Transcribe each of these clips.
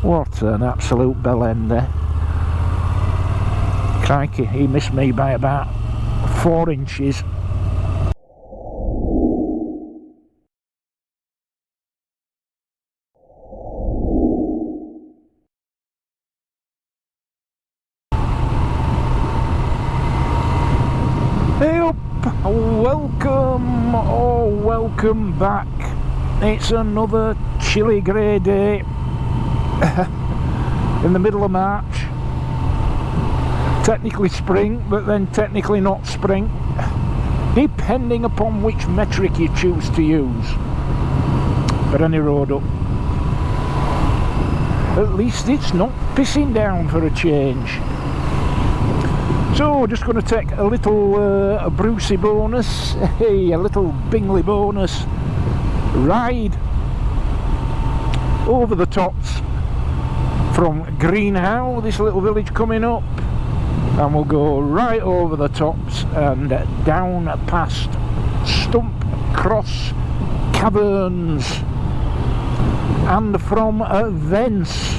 What an absolute bellender. Crikey, he missed me by about 4 inches. Hey up, welcome, oh welcome back. It's another chilly grey day in the middle of March. Technically spring, but then technically not spring, depending upon which metric you choose to use. But any road up, at least it's not pissing down for a change. So just going to take a little a Brucey bonus, hey, a little Bingley bonus ride over the tops from Greenhow, this little village coming up, and we'll go right over the tops and down past Stump Cross Caverns, and from thence,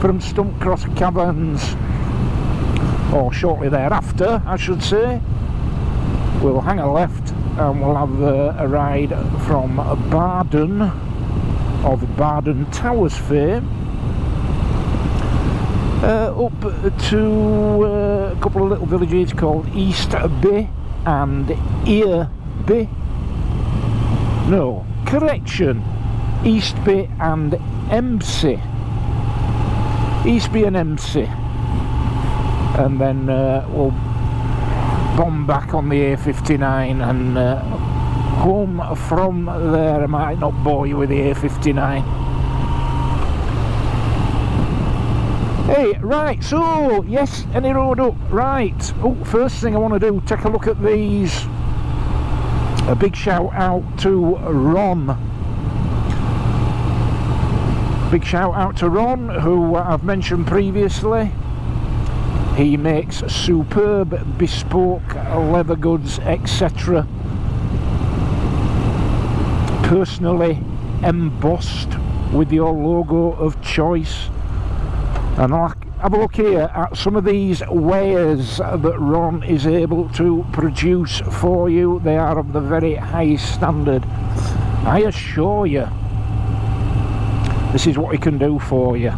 from Stump Cross Caverns, or shortly thereafter I should say, we'll hang a left and we'll have a ride from Barden, of Barden Towers fame, up to a couple of little villages called East Bay and Ear Bay. No, correction, East Bay and Empsey. East Bay and Empsey. And then we'll bomb back on the A59 and home from there. I might not bore you with the A59. Hey, right, so yes, any road up, right. Oh, first thing I want to do, take a look at these. A big shout out to Ron. Big shout out to Ron, who I've mentioned previously. He makes superb bespoke leather goods, etc. Personally embossed with your logo of choice. And I'll have a look here at some of these wares that Ron is able to produce for you. They are of the very highest standard. I assure you, this is what he can do for you.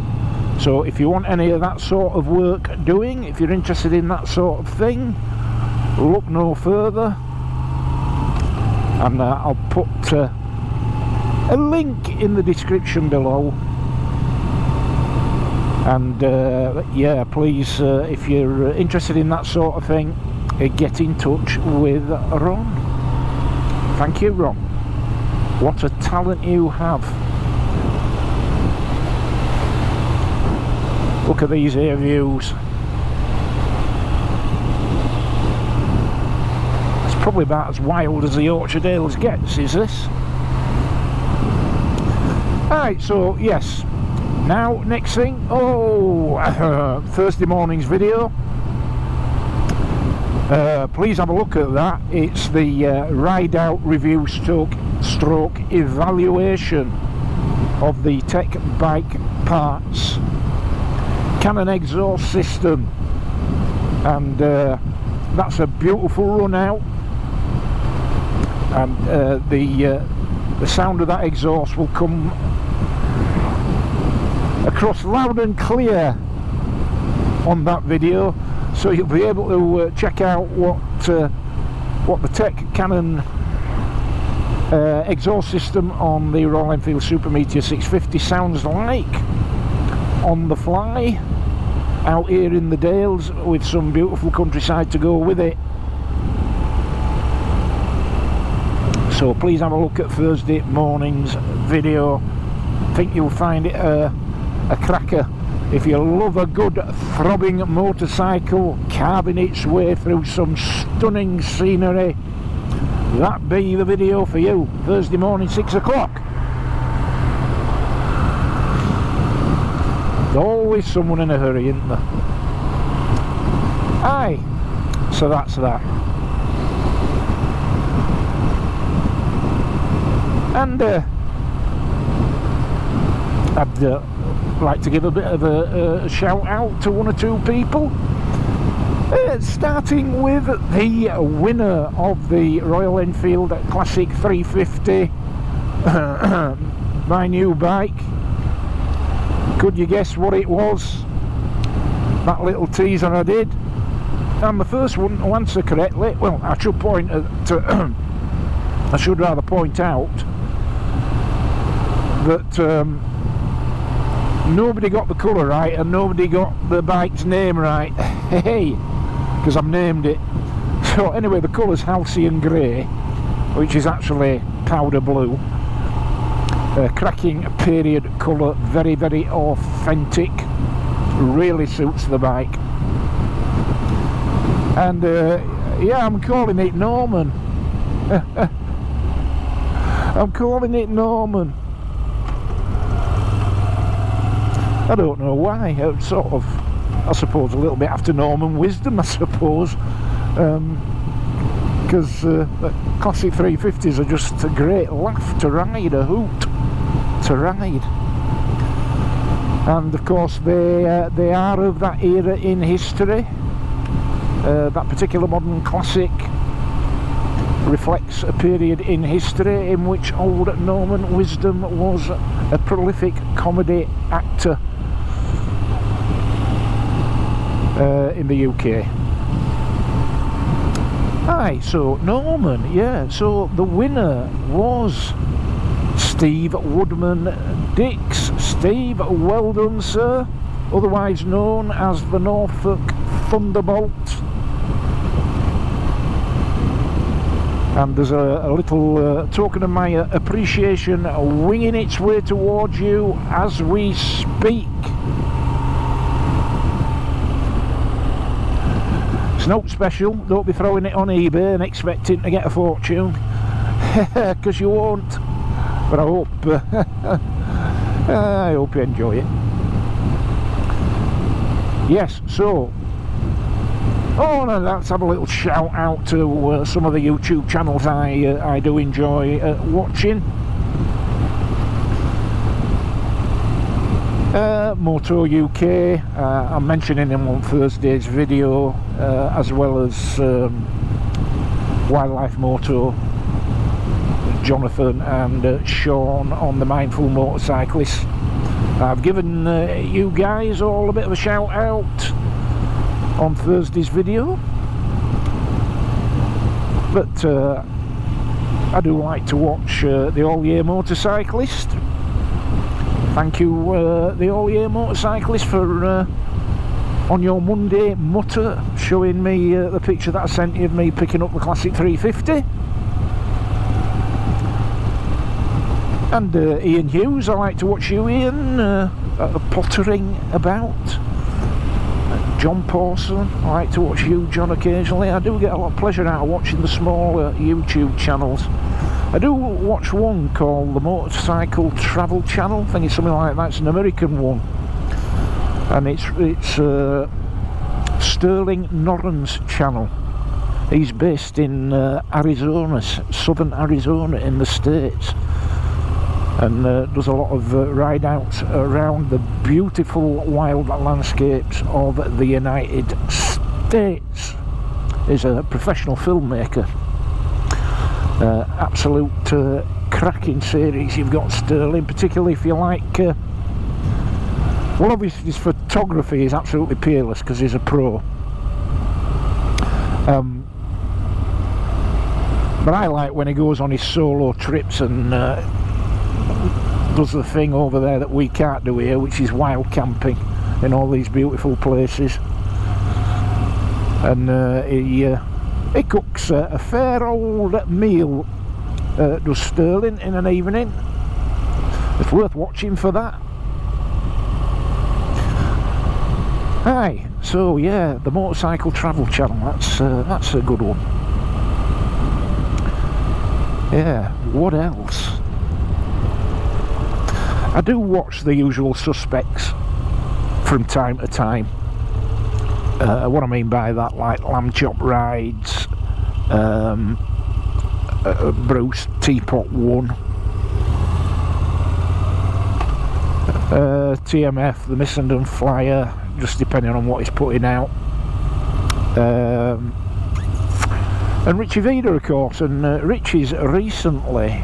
So if you want any of that sort of work doing, if you're interested in that sort of thing, look no further. And I'll put a link in the description below. And yeah, please, if you're interested in that sort of thing, get in touch with Ron. Thank you, Ron. What a talent you have. Look at these air views. It's probably about as wild as the Yorkshire Dales gets, is this? Alright, so yes. Now, next thing, Thursday morning's video. Please have a look at that. It's the ride out review stroke evaluation of the Tech Bike Parts Canon exhaust system, and that's a beautiful run out, and the sound of that exhaust will come across loud and clear on that video, so you'll be able to check out what the Tech Canon exhaust system on the Royal Enfield Super Meteor 650 sounds like on the fly out here in the Dales, with some beautiful countryside to go with it. So please have a look at Thursday morning's video. I think you'll find it a cracker. If you love a good throbbing motorcycle carving its way through some stunning scenery, that be the video for you. Thursday morning, 6 o'clock. There's always someone in a hurry, isn't there? Aye, so that's that. And I'd like to give a bit of a shout out to one or two people. Starting with the winner of the Royal Enfield Classic 350, my new bike. Could you guess what it was? That little teaser I did. I'm the first one to answer correctly. Well, I should point to I should rather point out that nobody got the colour right and nobody got the bike's name right. Hey, because I've named it. So anyway, the colour's Halcyon Grey, which is actually powder blue. Cracking period colour, very, very authentic. Really suits the bike. And yeah, I'm calling it Norman. I'm calling it Norman. I don't know why. It's sort of, I suppose, a little bit after Norman Wisdom, I suppose. Because classic 350s are just a great laugh to ride, a hoot to ride. And of course they are of that era in history. That particular modern classic reflects a period in history in which old Norman Wisdom was a prolific comedy actor in the UK. Aye, so Norman, yeah, so the winner was Steve Woodman-Dix. Steve, well done, sir. Otherwise known as the Norfolk Thunderbolt. And there's a little token of my appreciation winging its way towards you as we speak. It's not special, don't be throwing it on eBay and expecting to get a fortune, because you won't. But I hope you enjoy it. Yes, so, oh no, let's have a little shout out to some of the YouTube channels I do enjoy watching. Moto UK, I'm mentioning him on Thursday's video, as well as Wildlife Moto, Jonathan and Sean on the Mindful Motorcyclist. I've given you guys all a bit of a shout out on Thursday's video, but I do like to watch the All Year Motorcyclist. Thank you, the All Year Motorcyclist, for on your Monday mutter showing me the picture that I sent you of me picking up the Classic 350. And Ian Hughes, I like to watch you, Ian, pottering about. John Pawson, I like to watch you, John, occasionally. I do get a lot of pleasure out of watching the smaller YouTube channels. I do watch one called the Motorcycle Travel Channel. I think it's something like that. It's an American one, and it's Sterling Norton's channel. He's based in Arizona, southern Arizona in the States, and does a lot of ride outs around the beautiful wild landscapes of the United States. He's a professional filmmaker. Absolute cracking series you've got, Sterling, particularly if you like well, obviously his photography is absolutely peerless because he's a pro, but I like when he goes on his solo trips and does the thing over there that we can't do here, which is wild camping in all these beautiful places. And he cooks a fair old meal, does Sterling, in an evening. It's worth watching for that. Aye, so yeah, the Motorcycle Travel Channel, that's a good one. Yeah, what else? I do watch the usual suspects from time to time. What I mean by that, like Lamb Chop Rides, Bruce Teapot 1, TMF, the Missenden Flyer, just depending on what he's putting out. And Richie V, of course, and Richie's recently,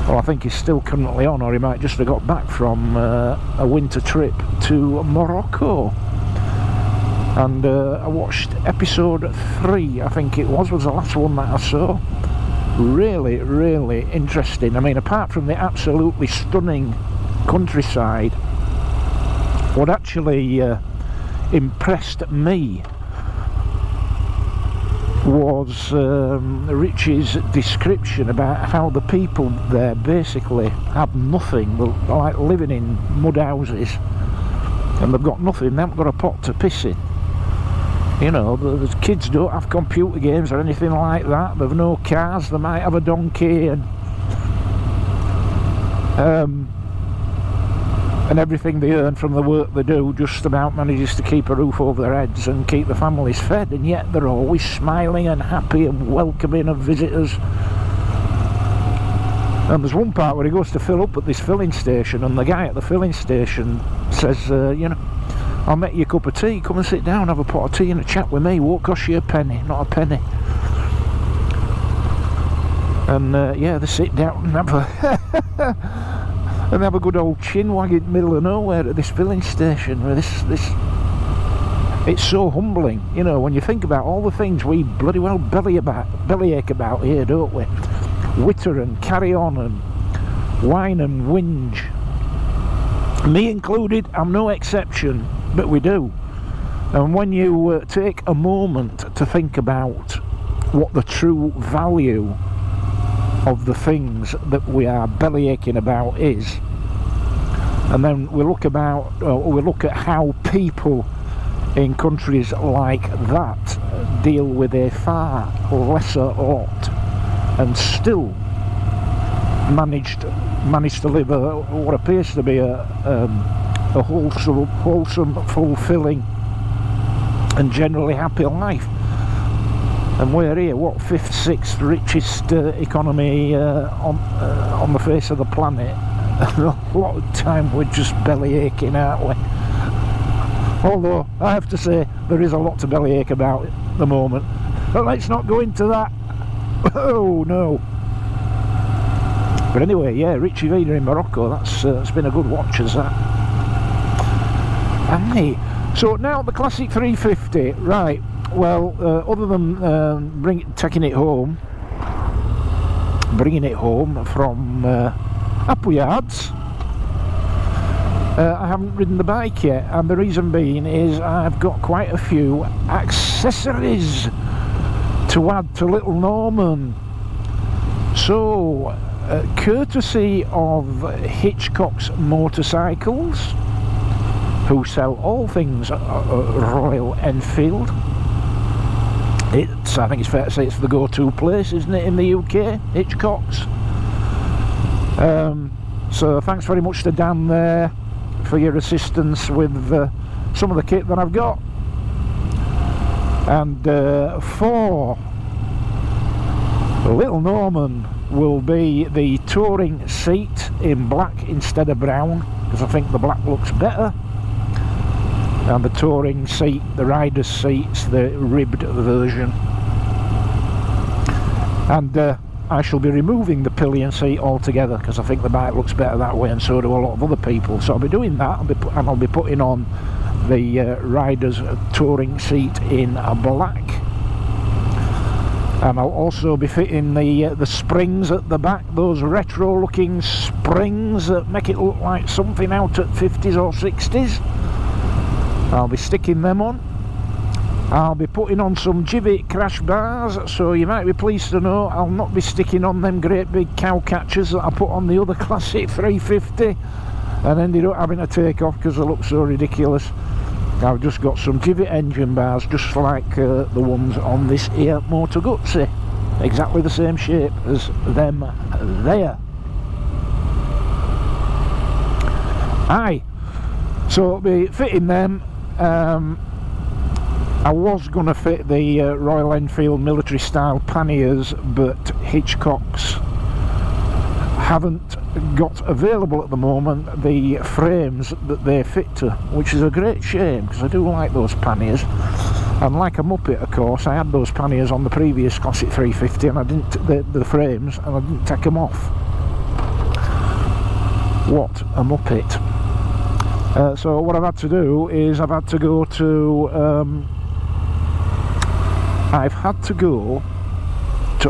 well, I think he's still currently on, or he might just have got back from a winter trip to Morocco. And I watched episode 3, I think it was the last one that I saw. Really, really interesting. I mean, apart from the absolutely stunning countryside, what actually impressed me was Richie's description about how the people there basically have nothing. They're like living in mud houses, and they've got nothing. They haven't got a pot to piss in. You know, the kids don't have computer games or anything like that. They've no cars. They might have a donkey, and everything they earn from the work they do just about manages to keep a roof over their heads and keep the families fed, and yet they're always smiling and happy and welcoming of visitors. And there's one part where he goes to fill up at this filling station, and the guy at the filling station says, you know, I'll make you a cup of tea, come and sit down, have a pot of tea and a chat with me, won't cost you a penny, not a penny. And yeah, they sit down and have a good old chin wag in the middle of nowhere at this filling station. It's so humbling, you know, when you think about all the things we bloody well bellyache about here, don't we? Witter and carry on and whine and whinge. Me included, I'm no exception, but we do. And when you take a moment to think about what the true value of the things that we are bellyaching about is, and then we look at how people in countries like that deal with a far lesser lot and still manage to live what appears to be a wholesome, fulfilling and generally happy life. And we're here, what, 5th, 6th richest economy on the face of the planet. And a lot of time we're just bellyaching, aren't we? Although I have to say there is a lot to bellyache about at the moment. But let's not go into that. Oh no. But anyway, yeah, Richie V in Morocco, that's been a good watch, as that. Aye. So now the classic 350, right? Well, other than bringing it home from Appleyards, I haven't ridden the bike yet, and the reason being is I've got quite a few accessories to add to Little Norman. So, courtesy of Hitchcock's Motorcycles, who sell all things Royal Enfield. I think it's fair to say it's the go-to place, isn't it, in the UK, Hitchcock's? So thanks very much to Dan there for your assistance with some of the kit that I've got. And for Little Norman will be the touring seat in black instead of brown, because I think the black looks better. And the touring seat, the rider's seat's the ribbed version. And I shall be removing the pillion seat altogether, because I think the bike looks better that way, and so do a lot of other people. So I'll be doing that, and I'll be putting on the rider's touring seat in black. And I'll also be fitting the springs at the back, those retro looking springs that make it look like something out at 50s or 60s. I'll be sticking them on. I'll be putting on some Givet crash bars, so you might be pleased to know I'll not be sticking on them great big cow catchers that I put on the other classic 350 and ended up having to take off because they look so ridiculous. I've just got some Givet engine bars, just like the ones on this here Moto Guzzi, exactly the same shape as them there. Aye, so I'll be fitting them. I was going to fit the Royal Enfield military style panniers, but Hitchcock's haven't got available at the moment the frames that they fit to, which is a great shame because I do like those panniers. And like a Muppet, of course, I had those panniers on the previous Classic 350 and I didn't, the frames, and I didn't take them off. What a Muppet. So what I've had to do is I've had to go to,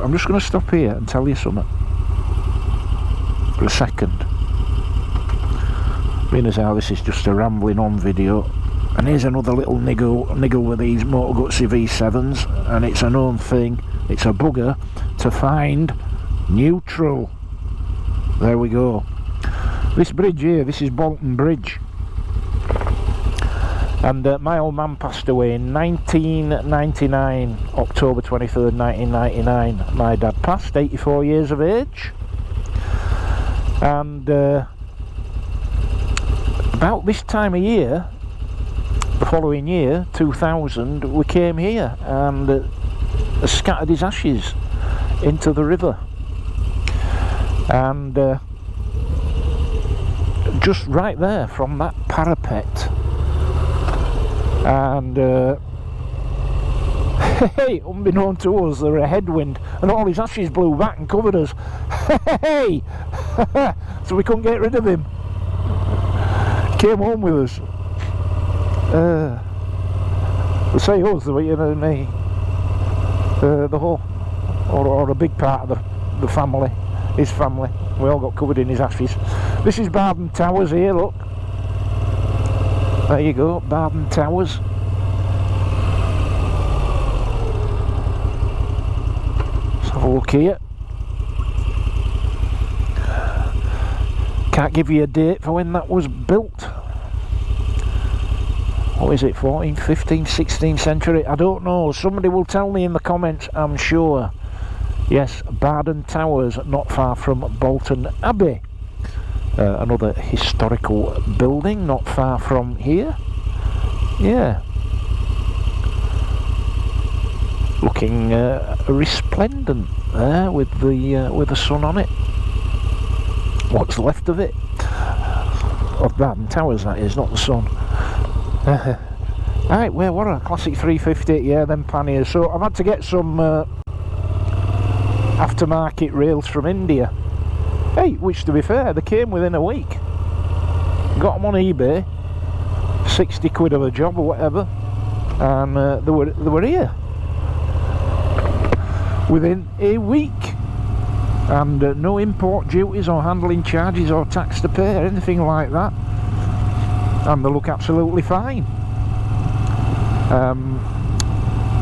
I'm just going to stop here and tell you something for a second. Being as how this is just a rambling on video. And here's another little niggle with these Motor Guzzi V7s, and it's a known thing, it's a bugger to find neutral. There we go. This bridge here, this is Bolton Bridge. And my old man passed away in 1999, October 23rd, 1999. My dad passed, 84 years of age. And about this time of year, the following year, 2000, we came here and scattered his ashes into the river. And just right there from that parapet. And hey, unbeknown to us, there was a headwind and all his ashes blew back and covered us. Hey! So we couldn't get rid of him. Came home with us. They say us, you know me, the whole, or a big part of the family, his family, we all got covered in his ashes. This is Barden Towers here, look. There you go, Barden Towers. Let's have a look here. Can't give you a date for when that was built. What is it, 14th, 15th, 16th century? I don't know. Somebody will tell me in the comments, I'm sure. Yes, Barden Towers, not far from Bolton Abbey. Another historical building, not far from here. Yeah. Looking resplendent there with the sun on it. What's left of it? Of Barden Towers, that is, not the sun. Right, well, what a Classic 350, yeah, them panniers. So I've had to get some aftermarket rails from India. Hey, which to be fair, they came within a week. Got them on eBay, 60 quid of a job or whatever, and they were here within a week. And no import duties or handling charges or tax to pay or anything like that. And they look absolutely fine.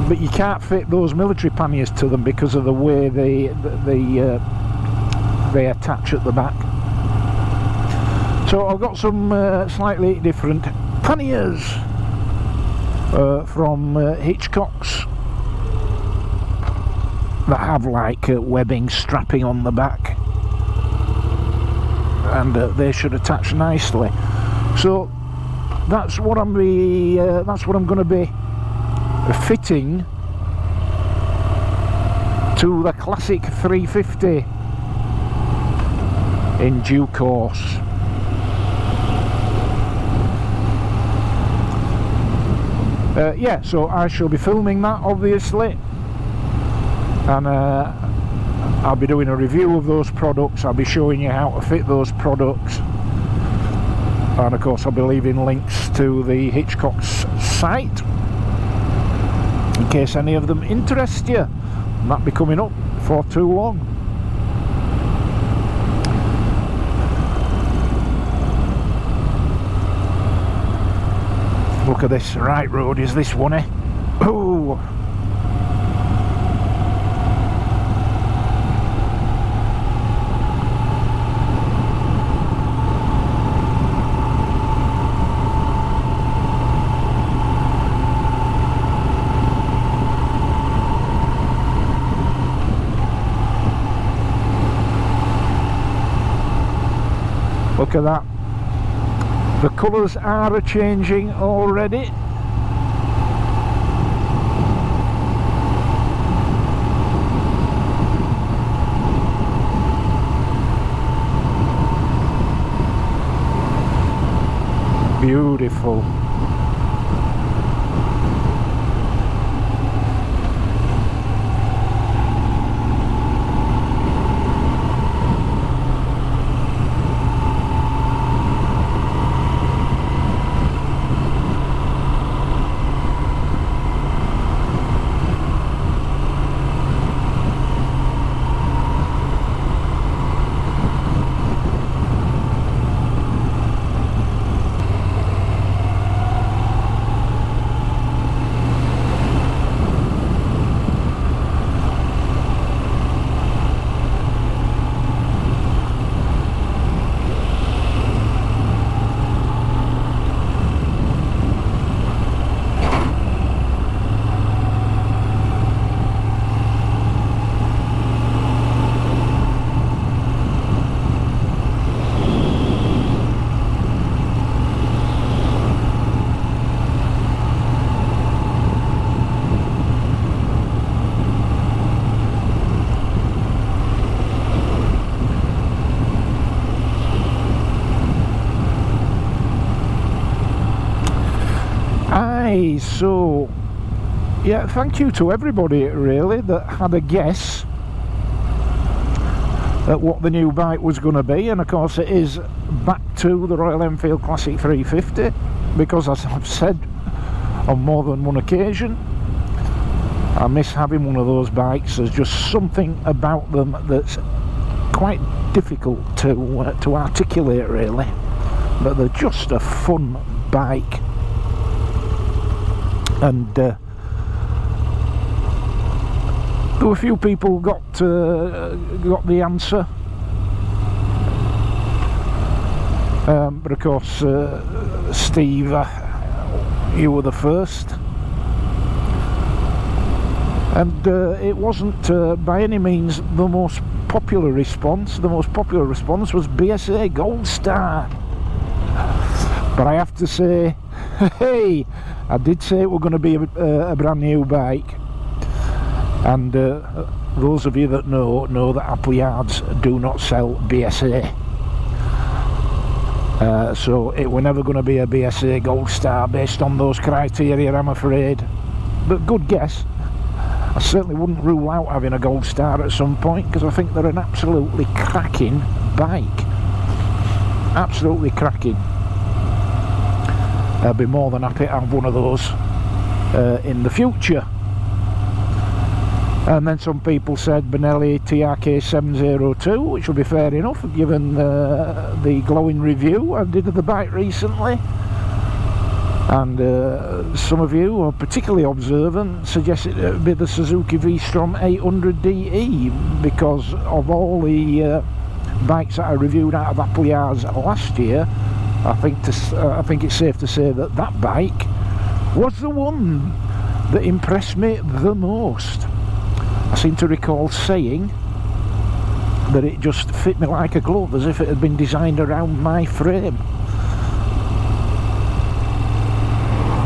But you can't fit those military panniers to them because of the way they attach at the back. So I've got some slightly different panniers from Hitchcock's that have like webbing strapping on the back, and they should attach nicely. So that's what I'm going to be fitting to the Classic 350 in due course. Yeah, so I shall be filming that obviously, and I'll be doing a review of those products. I'll be showing you how to fit those products. And of course I'll be leaving links to the Hitchcock's site in case any of them interest you. And that'll be coming up before too long. Look at this, right road is this one, eh? Oh! Look at that. The colours are changing already. beautiful. So yeah, thank you to everybody really that had a guess at what the new bike was going to be, and of course it is back to the Royal Enfield Classic 350, because as I've said on more than one occasion, I miss having one of those bikes. There's just something about them that's quite difficult to articulate really, but they're just a fun bike. And there were a few people got the answer, but of course Steve, you were the first, and it wasn't by any means the most popular response. The most popular response was BSA Gold Star, but I have to say, hey, I did say it was going to be a brand new bike, and those of you that know that Appleyards do not sell BSA, so it was never going to be a BSA Gold Star based on those criteria, I'm afraid. But good guess. I certainly wouldn't rule out having a Gold Star at some point, because I think they're an absolutely cracking bike. Absolutely cracking. I'll be more than happy to have one of those in the future. And then some people said Benelli TRK 702, which would be fair enough given the glowing review I did of the bike recently. And some of you, or particularly observant, suggested it would be the Suzuki V-Strom 800DE, because of all the bikes that I reviewed out of Appleyards last year, I think it's safe to say that that bike was the one that impressed me the most. I seem to recall saying that it just fit me like a glove, as if it had been designed around my frame.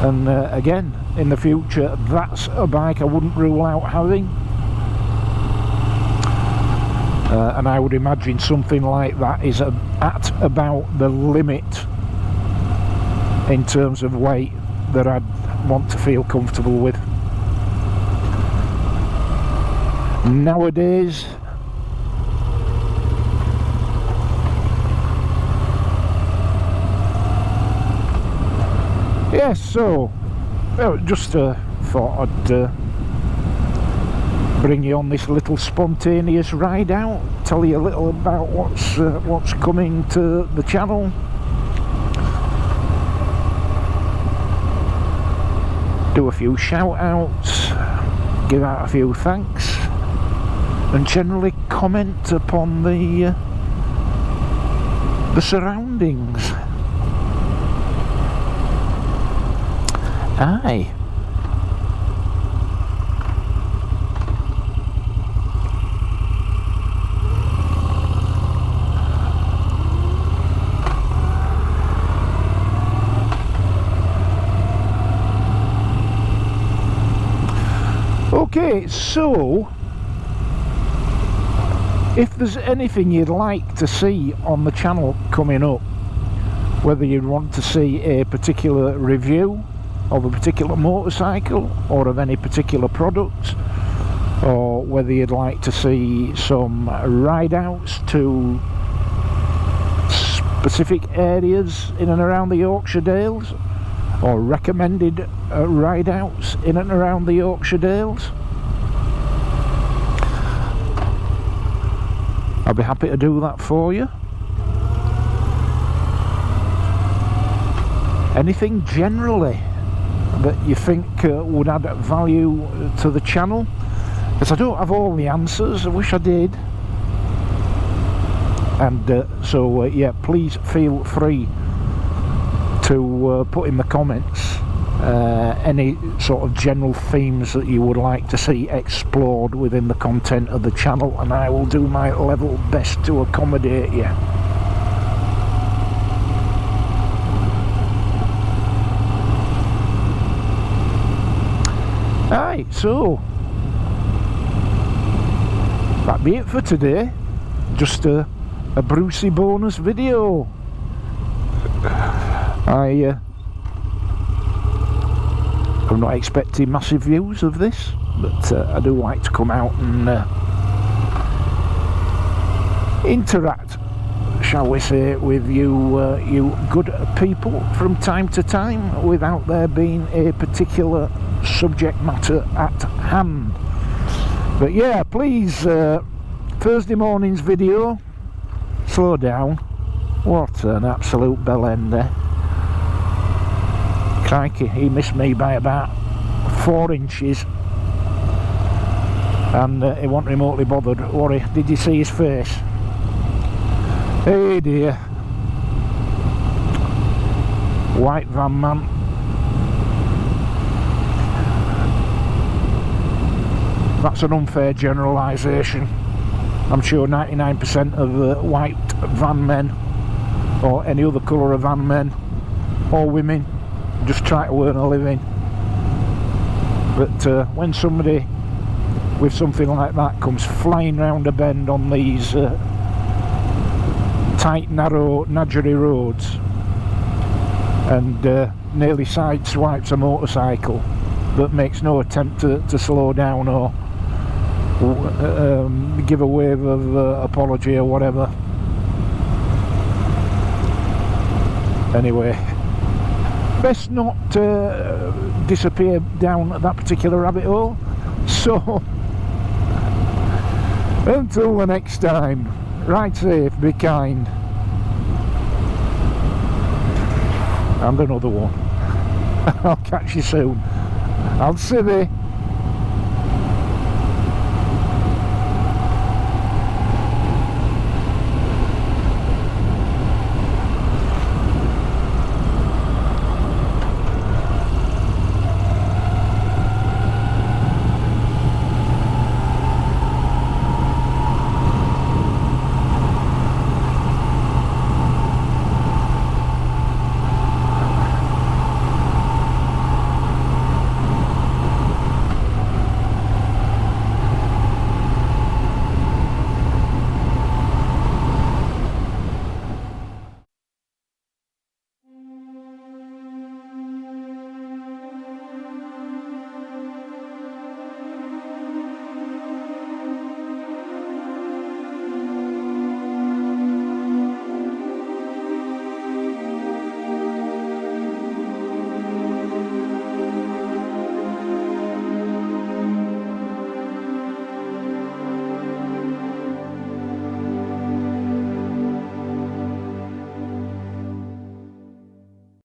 And again, in the future, that's a bike I wouldn't rule out having. And I would imagine something like that is at about the limit in terms of weight that I'd want to feel comfortable with. Nowadays, yes, so just thought I'd bring you on this little spontaneous ride out, tell you a little about what's coming to the channel, do a few shout outs, give out a few thanks, and generally comment upon the surroundings. Aye. Okay, so if there's anything you'd like to see on the channel coming up, whether you want to see a particular review of a particular motorcycle or of any particular product, or whether you'd like to see some ride outs to specific areas in and around the Yorkshire Dales, or recommended ride outs in and around the Yorkshire Dales. I'll be happy to do that for you. Anything generally that you think would add value to the channel, because I don't have all the answers. I wish I did. And so yeah, please feel free to put in the comments any sort of general themes that you would like to see explored within the content of the channel, and I will do my level best to accommodate you. Aye, so that'd be it for today. Just a Brucey bonus video. I'm not expecting massive views of this, but I do like to come out and interact, shall we say, with you you good people from time to time, without there being a particular subject matter at hand. But yeah, please, Thursday morning's video, slow down. What an absolute bell ender. Crikey, he missed me by about 4 inches, and he wasn't remotely bothered, was he? Did you see his face? Hey dear. White van man. That's an unfair generalisation. I'm sure 99% of white van men, or any other colour of van men or women, just try to earn a living. But when somebody with something like that comes flying round a bend on these tight, narrow, nadgery roads and nearly sideswipes a motorcycle that makes no attempt to slow down or give a wave of apology or whatever. Anyway, best not disappear down that particular rabbit hole. So until the next time, ride safe, be kind, and another one. I'll catch you soon. I'll see you.